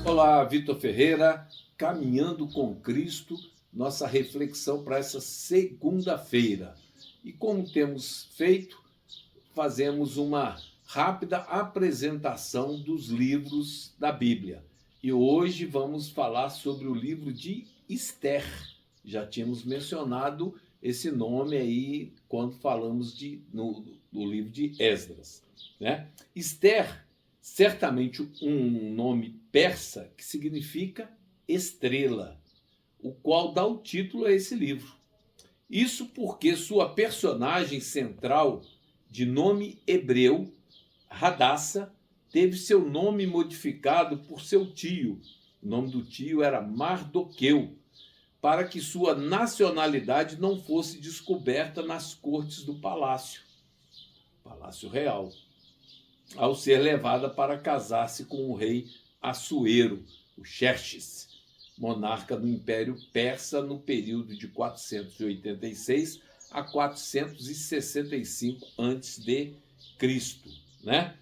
Olá, Vitor Ferreira, caminhando com Cristo, nossa reflexão para essa segunda-feira. E como temos feito, fazemos uma rápida apresentação dos livros da Bíblia. E hoje vamos falar sobre o livro de Esther. Já tínhamos mencionado esse nome aí quando falamos no livro de Esdras, né? Esther, certamente um nome persa que significa estrela, o qual dá o título a esse livro. Isso porque sua personagem central, de nome hebreu, Radassa, teve seu nome modificado por seu tio. O nome do tio era Mardoqueu, para que sua nacionalidade não fosse descoberta nas cortes do Palácio Real, ao ser levada para casar-se com o rei Assuero, o Xerxes, monarca do Império Persa no período de 486 a 465 a.C., né?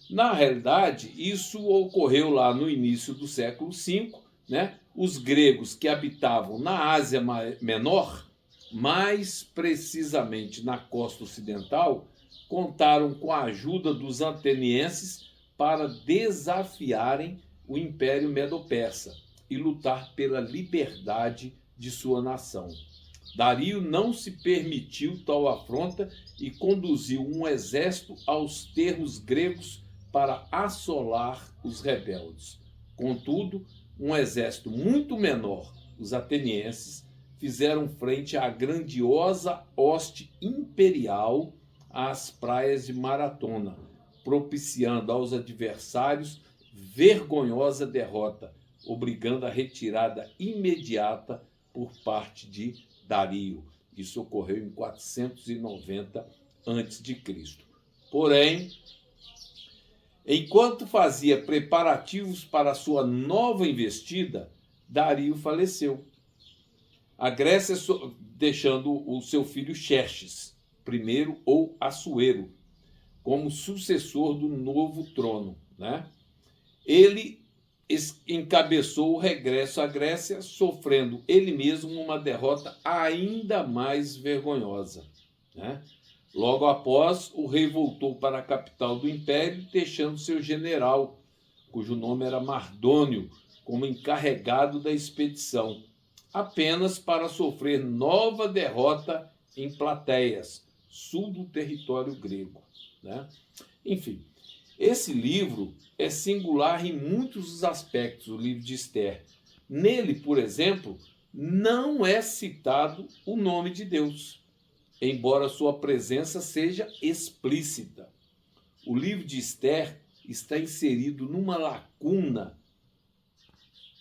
Na realidade, isso ocorreu lá no início do século V, né? Os gregos que habitavam na Ásia Menor, mais precisamente na costa ocidental, contaram com a ajuda dos atenienses para desafiarem o Império Medo-Persa e lutar pela liberdade de sua nação. Dario não se permitiu tal afronta e conduziu um exército aos termos gregos para assolar os rebeldes. Contudo, um exército muito menor, os atenienses, fizeram frente à grandiosa hoste imperial às praias de Maratona, propiciando aos adversários vergonhosa derrota, obrigando a retirada imediata por parte de Dario. Isso ocorreu em 490 a.C. Porém, enquanto fazia preparativos para sua nova investida, Dario faleceu. A Grécia deixando o seu filho Xerxes, primeiro ou Assuero, como sucessor do novo trono, né? Ele encabeçou o regresso à Grécia, sofrendo ele mesmo uma derrota ainda mais vergonhosa, né? Logo após, o rei voltou para a capital do império, deixando seu general, cujo nome era Mardônio, como encarregado da expedição, apenas para sofrer nova derrota em Plateias, sul do território grego, né? Enfim, esse livro é singular em muitos aspectos, o livro de Esther. Nele, por exemplo, não é citado o nome de Deus, embora sua presença seja explícita. O livro de Esther está inserido numa lacuna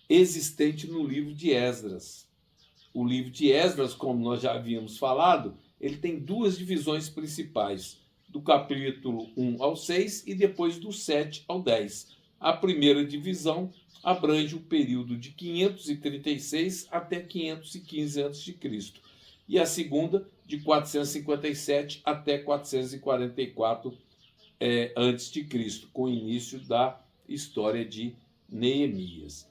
existente no livro de Esdras. O livro de Esdras, como nós já havíamos falado, ele tem duas divisões principais, do capítulo 1 ao 6 e depois do 7 ao 10. A primeira divisão abrange o período de 536 até 515 a.C. e a segunda de 457 até 444 a.C., com o início da história de Neemias.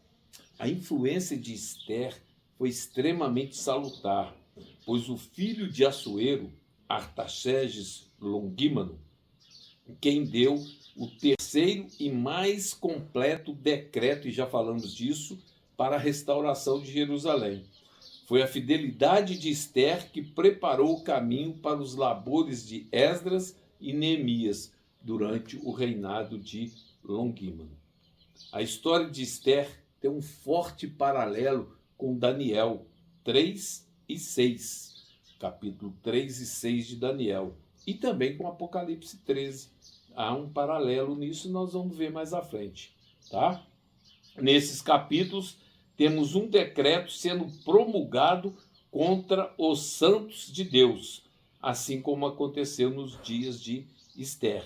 A influência de Esther foi extremamente salutar, pois o filho de Assuero, Artaxerxes Longímano, quem deu o terceiro e mais completo decreto, e já falamos disso, para a restauração de Jerusalém. Foi a fidelidade de Esther que preparou o caminho para os labores de Esdras e Neemias durante o reinado de Longímano. A história de Esther tem um forte paralelo com Daniel 3 e 6, capítulo 3 e 6 de Daniel, e também com Apocalipse 13. Há um paralelo nisso, nós vamos ver mais à frente, tá? Nesses capítulos, temos um decreto sendo promulgado contra os santos de Deus, assim como aconteceu nos dias de Esther.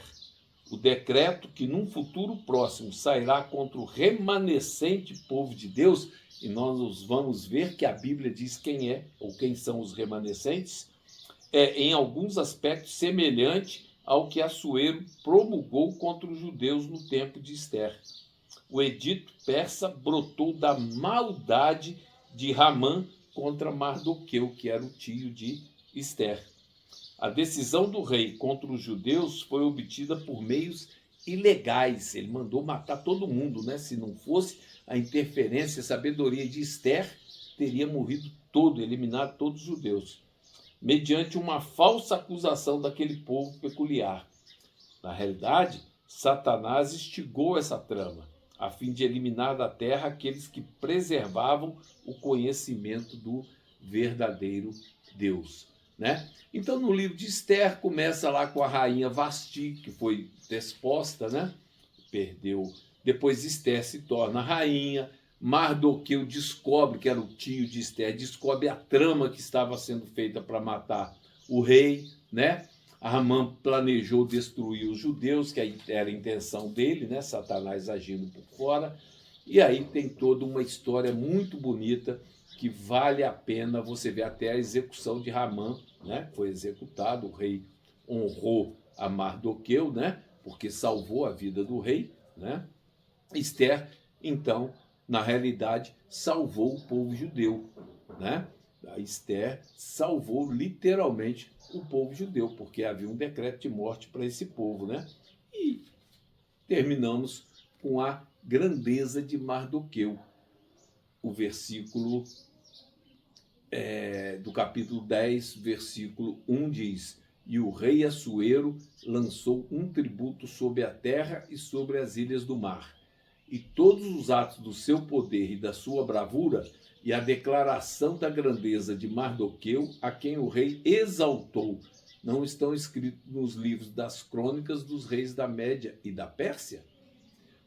O decreto que num futuro próximo sairá contra o remanescente povo de Deus, e nós vamos ver que a Bíblia diz quem é ou quem são os remanescentes, é em alguns aspectos semelhante ao que Assuero promulgou contra os judeus no tempo de Esther. O edito persa brotou da maldade de Ramã contra Mardoqueu, que era o tio de Ester. A decisão do rei contra os judeus foi obtida por meios ilegais. Ele mandou matar todo mundo, né? Se não fosse a interferência, a sabedoria de Ester, teria morrido eliminado todos os judeus, mediante uma falsa acusação daquele povo peculiar. Na realidade, Satanás instigou essa trama, a fim de eliminar da terra aqueles que preservavam o conhecimento do verdadeiro Deus, né? Então, no livro de Ester, começa lá com a rainha Vasti, que foi desposta, né? Perdeu. Depois Ester se torna rainha. Mardoqueu descobre, que era o tio de Ester, descobre a trama que estava sendo feita para matar o rei, né? Amã planejou destruir os judeus, que era a intenção dele, né? Satanás agindo por fora. E aí tem toda uma história muito bonita que vale a pena você ver, até a execução de Ramã, né? Foi executado, o rei honrou a Mardoqueu, né? Porque salvou a vida do rei, né? Ester, então, na realidade, salvou o povo judeu, né? A Ester salvou literalmente o povo judeu, porque havia um decreto de morte para esse povo, né? E terminamos com a grandeza de Mardoqueu. O versículo do capítulo 10, versículo 1 diz: E o rei Assuero lançou um tributo sobre a terra e sobre as ilhas do mar. E todos os atos do seu poder e da sua bravura, e a declaração da grandeza de Mardoqueu, a quem o rei exaltou, não estão escritos nos livros das crônicas dos reis da Média e da Pérsia?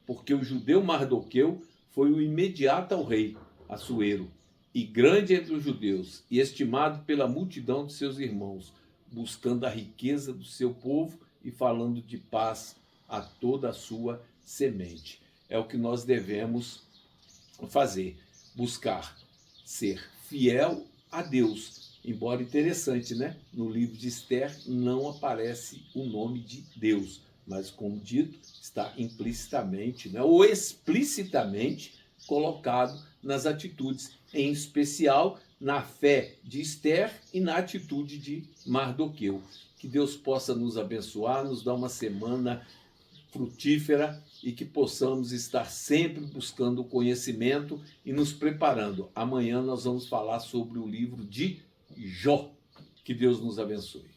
Porque o judeu Mardoqueu foi o imediato ao rei Assuero, e grande entre os judeus, e estimado pela multidão de seus irmãos, buscando a riqueza do seu povo e falando de paz a toda a sua semente. É o que nós devemos fazer, buscar ser fiel a Deus. Embora interessante, né? No livro de Ester não aparece o nome de Deus, mas, como dito, está implicitamente, né, ou explicitamente colocado nas atitudes, em especial na fé de Ester e na atitude de Mardoqueu. Que Deus possa nos abençoar, nos dar uma semana frutífera e que possamos estar sempre buscando o conhecimento e nos preparando. Amanhã nós vamos falar sobre o livro de Jó. Que Deus nos abençoe.